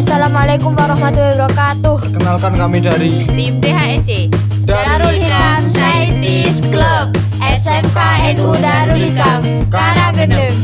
Assalamualaikum warahmatullahi wabarakatuh. Kenalkan kami dari tim DHSC Darul Hikam Scientist Club SMK NU Darul Hikam Karanggendeng.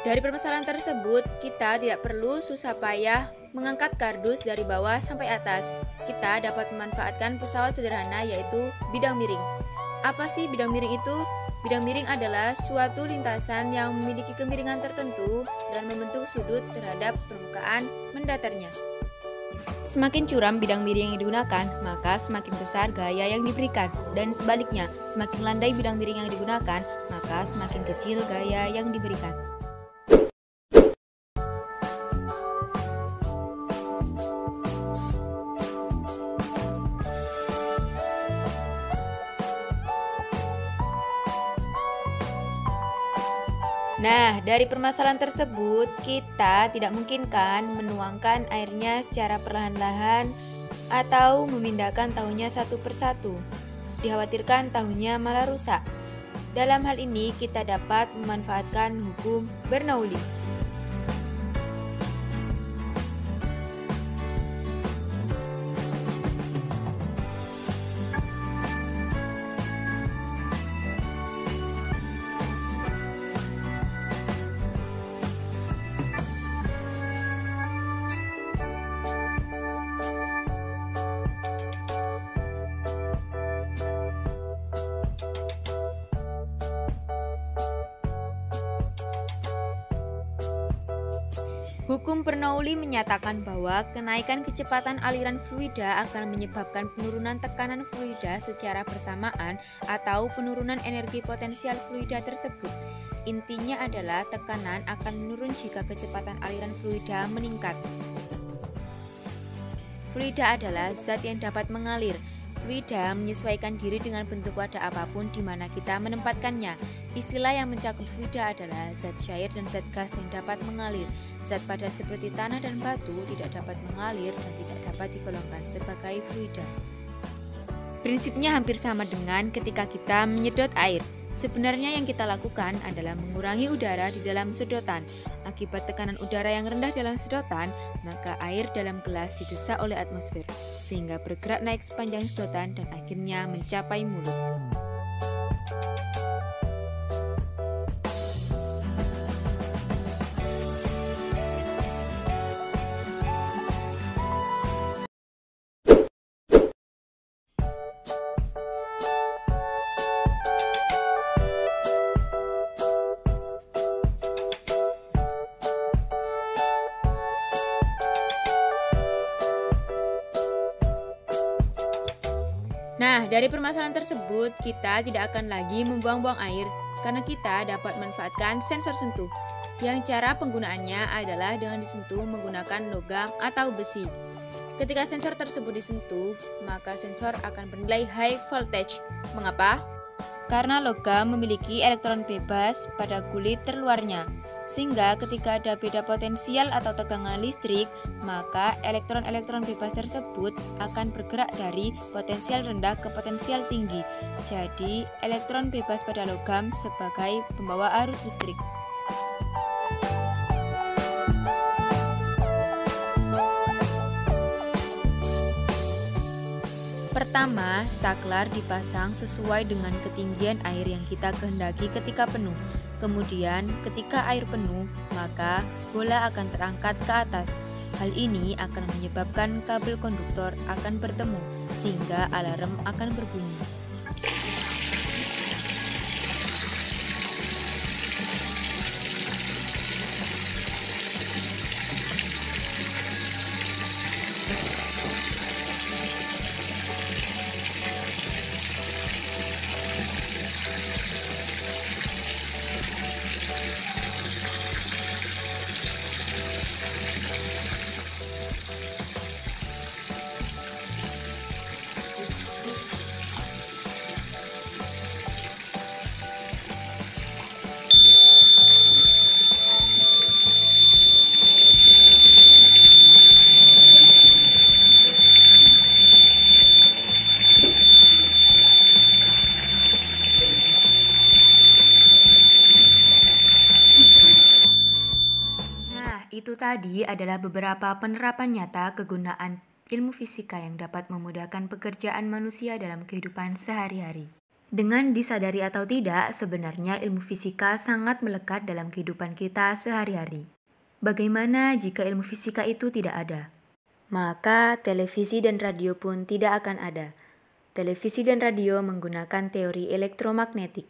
Dari permasalahan tersebut, kita tidak perlu susah payah mengangkat kardus dari bawah sampai atas. Kita dapat memanfaatkan pesawat sederhana yaitu bidang miring. Apa sih bidang miring itu? Bidang miring adalah suatu lintasan yang memiliki kemiringan tertentu dan membentuk sudut terhadap permukaan mendatarnya. Semakin curam bidang miring yang digunakan, maka semakin besar gaya yang diberikan. Dan sebaliknya, semakin landai bidang miring yang digunakan, maka semakin kecil gaya yang diberikan. Nah, dari permasalahan tersebut, kita tidak mungkin kan menuangkan airnya secara perlahan-lahan atau memindahkan tahunya satu persatu. Dikhawatirkan tahunya malah rusak. Dalam hal ini, kita dapat memanfaatkan hukum Bernoulli. Hukum Bernoulli menyatakan bahwa kenaikan kecepatan aliran fluida akan menyebabkan penurunan tekanan fluida secara bersamaan atau penurunan energi potensial fluida tersebut. Intinya adalah tekanan akan menurun jika kecepatan aliran fluida meningkat. Fluida adalah zat yang dapat mengalir. Fluida menyesuaikan diri dengan bentuk wadah apapun di mana kita menempatkannya. Istilah yang mencakup fluida adalah zat cair dan zat gas yang dapat mengalir. Zat padat seperti tanah dan batu tidak dapat mengalir dan tidak dapat digolongkan sebagai fluida. Prinsipnya hampir sama dengan ketika kita menyedot air. Sebenarnya yang kita lakukan adalah mengurangi udara di dalam sedotan. Akibat tekanan udara yang rendah dalam sedotan, maka air dalam gelas didesak oleh atmosfer, sehingga bergerak naik sepanjang sedotan dan akhirnya mencapai mulut. Nah, dari permasalahan tersebut, kita tidak akan lagi membuang-buang air karena kita dapat memanfaatkan sensor sentuh, yang cara penggunaannya adalah dengan disentuh menggunakan logam atau besi. Ketika sensor tersebut disentuh, maka sensor akan bernilai high voltage. Mengapa? Karena logam memiliki elektron bebas pada kulit terluarnya. Sehingga ketika ada beda potensial atau tegangan listrik, maka elektron-elektron bebas tersebut akan bergerak dari potensial rendah ke potensial tinggi. Jadi, elektron bebas pada logam sebagai pembawa arus listrik. Pertama, saklar dipasang sesuai dengan ketinggian air yang kita kehendaki ketika penuh. Kemudian, ketika air penuh, maka bola akan terangkat ke atas. Hal ini akan menyebabkan kabel konduktor akan bertemu, sehingga alarm akan berbunyi. itu tadi adalah beberapa penerapan nyata kegunaan ilmu fisika yang dapat memudahkan pekerjaan manusia dalam kehidupan sehari-hari. Dengan disadari atau tidak, sebenarnya ilmu fisika sangat melekat dalam kehidupan kita sehari-hari. Bagaimana jika ilmu fisika itu tidak ada? Maka televisi dan radio pun tidak akan ada. Televisi dan radio menggunakan teori elektromagnetik.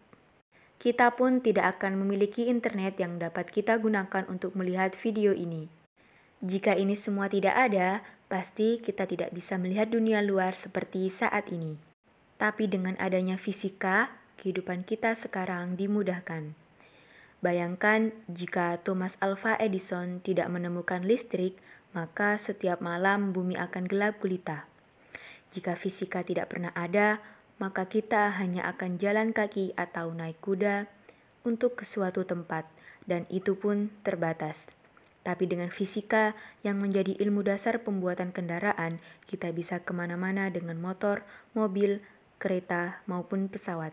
Kita pun tidak akan memiliki internet yang dapat kita gunakan untuk melihat video ini. Jika ini semua tidak ada, pasti kita tidak bisa melihat dunia luar seperti saat ini. Tapi dengan adanya fisika, kehidupan kita sekarang dimudahkan. Bayangkan jika Thomas Alva Edison tidak menemukan listrik, maka setiap malam bumi akan gelap gulita. Jika fisika tidak pernah ada, maka kita hanya akan jalan kaki atau naik kuda untuk ke suatu tempat, dan itu pun terbatas. Tapi dengan fisika yang menjadi ilmu dasar pembuatan kendaraan, kita bisa kemana-mana dengan motor, mobil, kereta, maupun pesawat.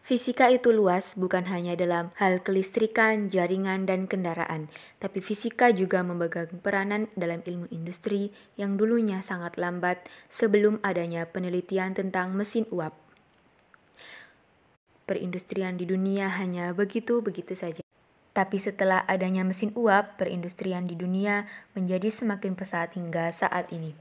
Fisika itu luas bukan hanya dalam hal kelistrikan, jaringan, dan kendaraan, tapi fisika juga memegang peranan dalam ilmu industri yang dulunya sangat lambat sebelum adanya penelitian tentang mesin uap. Perindustrian di dunia hanya begitu-begitu saja. Tapi setelah adanya mesin uap, perindustrian di dunia menjadi semakin pesat hingga saat ini.